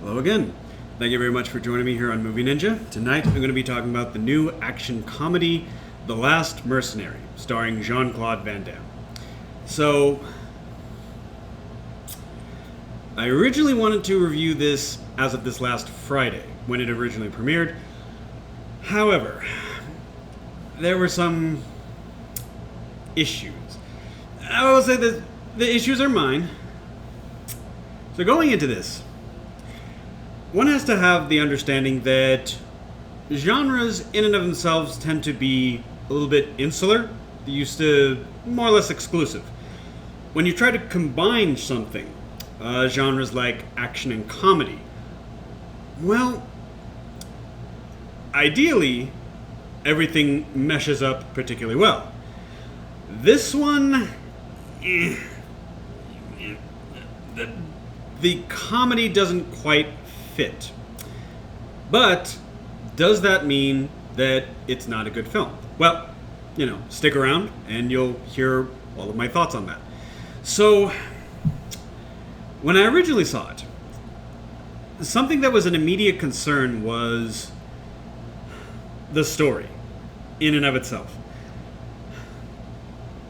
Hello again. Thank you very much for joining me here on Movie Ninja. Tonight I'm going to be talking about the new action comedy, The Last Mercenary, starring Jean Claude Van Damme. So, I originally wanted to review this as of this last Friday, when it originally premiered. However, there were some issues. I will say that the issues are mine. So going into this, one has to have the understanding that genres in and of themselves tend to be a little bit insular, used to more or less exclusive. When you try to combine something, genres like action and comedy, well, ideally, everything meshes up particularly well. This one, the comedy doesn't quite fit. But does that mean that it's not a good film? Well, stick around and you'll hear all of my thoughts on that. So, when I originally saw it, something that was an immediate concern was the story in and of itself.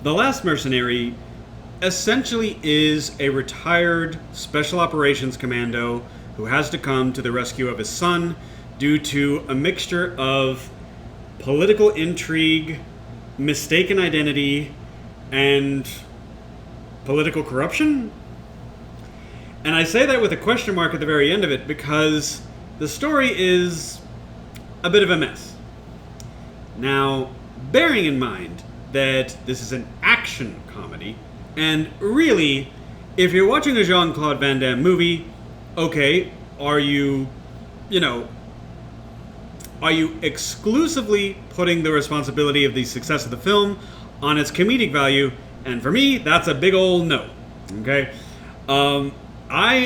The Last Mercenary essentially is a retired special operations commando who has to come to the rescue of his son due to a mixture of political intrigue, mistaken identity, and political corruption. And I say that with a question mark at the very end of it because the story is a bit of a mess. Now, bearing in mind that this is an action comedy, and really, if you're watching a Jean Claude Van Damme movie, okay, are you exclusively putting the responsibility of the success of the film on its comedic value? And for me, that's a big old no. Okay? I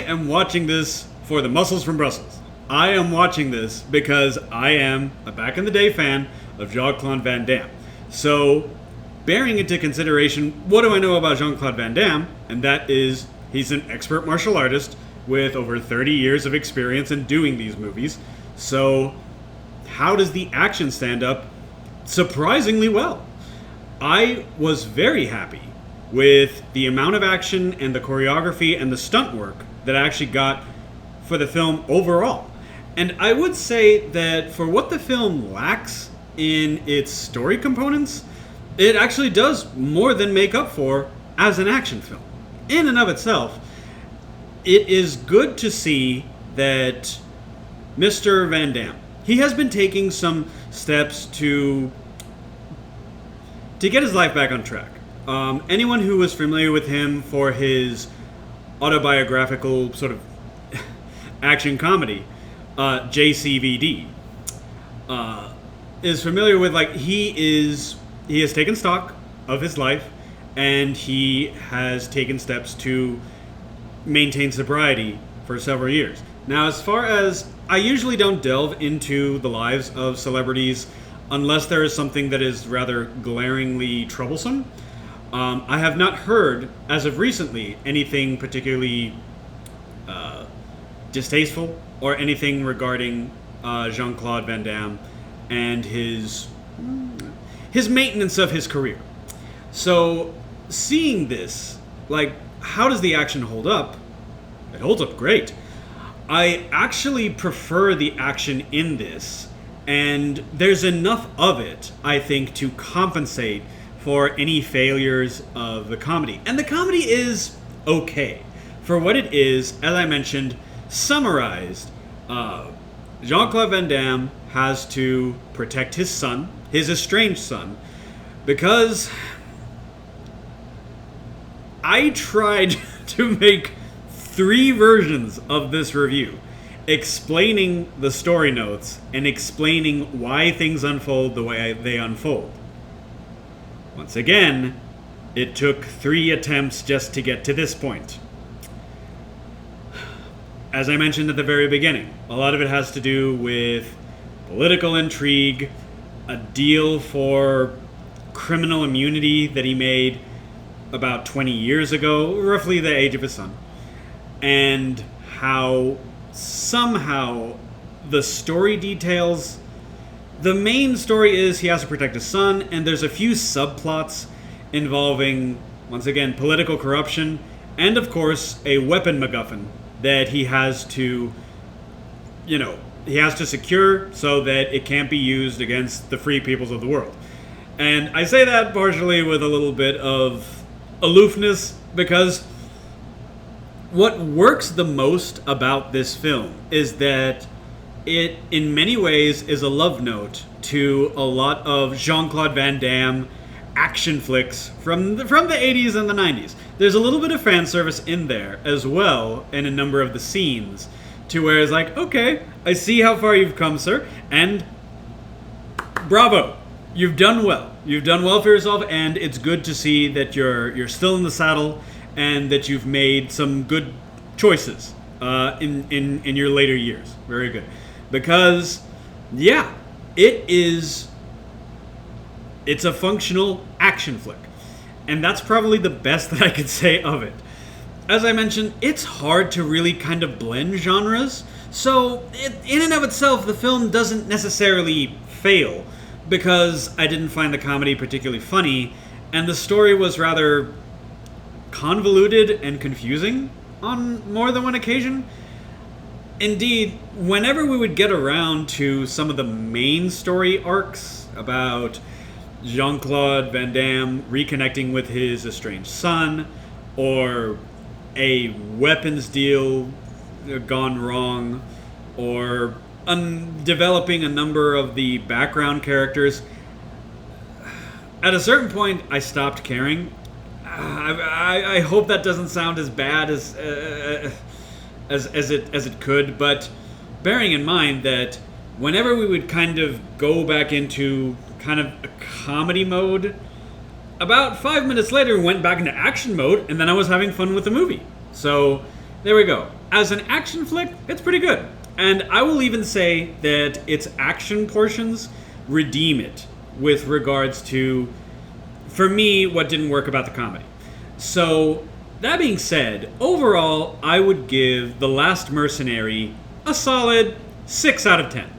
am watching this for the muscles from Brussels. I am watching this because I am a back in the day fan of Jean Claude Van Damme. So, bearing into consideration, what do I know about Jean Claude Van Damme? And that is, he's an expert martial artist with over 30 years of experience in doing these movies. So, how does the action stand up? Surprisingly well. I was very happy with the amount of action and the choreography and the stunt work that I actually got for the film overall. And I would say that for what the film lacks in its story components, it actually does more than make up for as an action film. In and of itself, it is good to see that Mr. Van Damme, he has been taking some steps to get his life back on track. Anyone who was familiar with him for his autobiographical sort of action comedy, JCVD, is familiar with, he has taken stock of his life and he has taken steps to maintain sobriety for several years. Now, as far as, I usually don't delve into the lives of celebrities unless there is something that is rather glaringly troublesome. I have not heard, as of recently, anything particularly distasteful or anything regarding Jean Claude Van Damme and his maintenance of his career. So, seeing this, how does the action hold up? It holds up great. I actually prefer the action in this, and there's enough of it, I think, to compensate for any failures of the comedy. And the comedy is okay. For what it is, as I mentioned, summarized, Jean-Claude Van Damme has to protect his son, his estranged son, because I tried to make 3 versions of this review, explaining the story notes and explaining why things unfold the way they unfold. Once again, it took 3 attempts just to get to this point. As I mentioned at the very beginning, a lot of it has to do with political intrigue, a deal for criminal immunity that he made about 20 years ago, roughly the age of his son, and how somehow the story details. The main story is he has to protect his son, and there's a few subplots involving, once again, political corruption, and of course, a weapon MacGuffin that he has to, he has to secure so that it can't be used against the free peoples of the world. And I say that partially with a little bit of aloofness, because what works the most about this film is that it, in many ways, is a love note to a lot of Jean Claude Van Damme action flicks from the 80s and the 90s. There's a little bit of fan service in there as well in a number of the scenes, to where it's like, okay, I see how far you've come, sir, and bravo, you've done well. You've done well for yourself, and it's good to see that you're still in the saddle and that you've made some good choices in your later years. Very good. Because, yeah, it's a functional action flick. And that's probably the best that I could say of it. As I mentioned, it's hard to really kind of blend genres. So, in and of itself, the film doesn't necessarily fail, because I didn't find the comedy particularly funny, and the story was rather convoluted and confusing on more than one occasion. Indeed, whenever we would get around to some of the main story arcs about Jean Claude Van Damme reconnecting with his estranged son, or a weapons deal gone wrong, or developing a number of the background characters, at a certain point I stopped caring. I hope that doesn't sound as bad as it could, but bearing in mind that whenever we would kind of go back into kind of a comedy mode, about 5 minutes later we went back into action mode, and then I was having fun with the movie. So there we go. As an action flick, it's pretty good. And I will even say that its action portions redeem it with regards to, for me, what didn't work about the comedy. So, that being said, overall, I would give The Last Mercenary a solid 6 out of 10.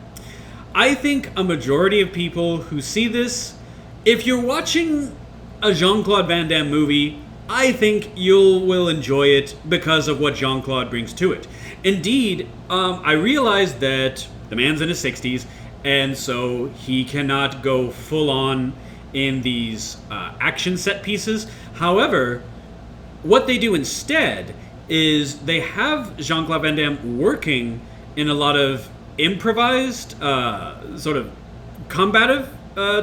I think a majority of people who see this, if you're watching a Jean Claude Van Damme movie, I think you will enjoy it because of what Jean Claude brings to it. Indeed, I realized that the man's in his 60s, and so he cannot go full on in these action set pieces. However, what they do instead is they have Jean Claude Van Damme working in a lot of improvised, sort of combative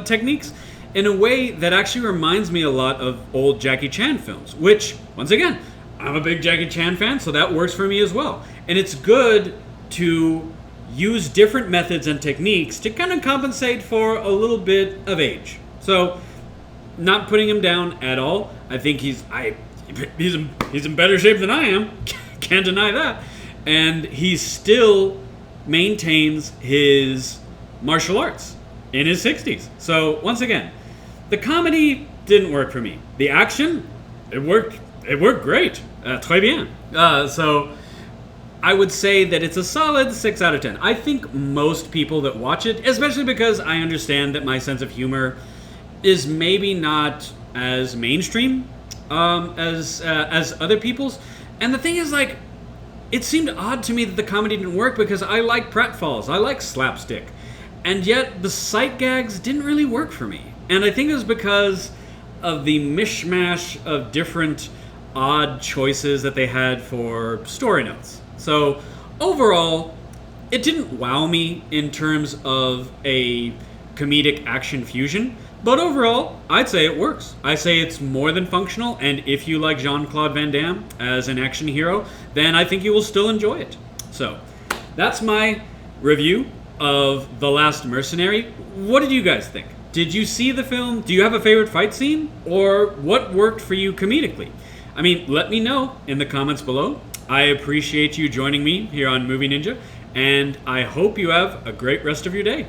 techniques in a way that actually reminds me a lot of old Jackie Chan films, which, once again, I'm a big Jackie Chan fan, so that works for me as well. And it's good to use different methods and techniques to kind of compensate for a little bit of age. So, not putting him down at all. I think he's in better shape than I am. Can't deny that. And he still maintains his martial arts in his 60s. So, once again, the comedy didn't work for me. The action, it worked great. Très bien. So, I would say that it's a solid 6 out of 10. I think most people that watch it, especially because I understand that my sense of humor is maybe not as mainstream as other people's. And the thing is, like, it seemed odd to me that the comedy didn't work because I like pratfalls, I like slapstick, and yet the sight gags didn't really work for me. And I think it was because of the mishmash of different odd choices that they had for story notes. So overall, it didn't wow me in terms of a comedic action fusion, but overall, I'd say it works. I say it's more than functional, and if you like Jean Claude Van Damme as an action hero, then I think you will still enjoy it. So, that's my review of The Last Mercenary. What did you guys think? Did you see the film? Do you have a favorite fight scene? Or what worked for you comedically? I mean, let me know in the comments below. I appreciate you joining me here on Movie Ninja, and I hope you have a great rest of your day.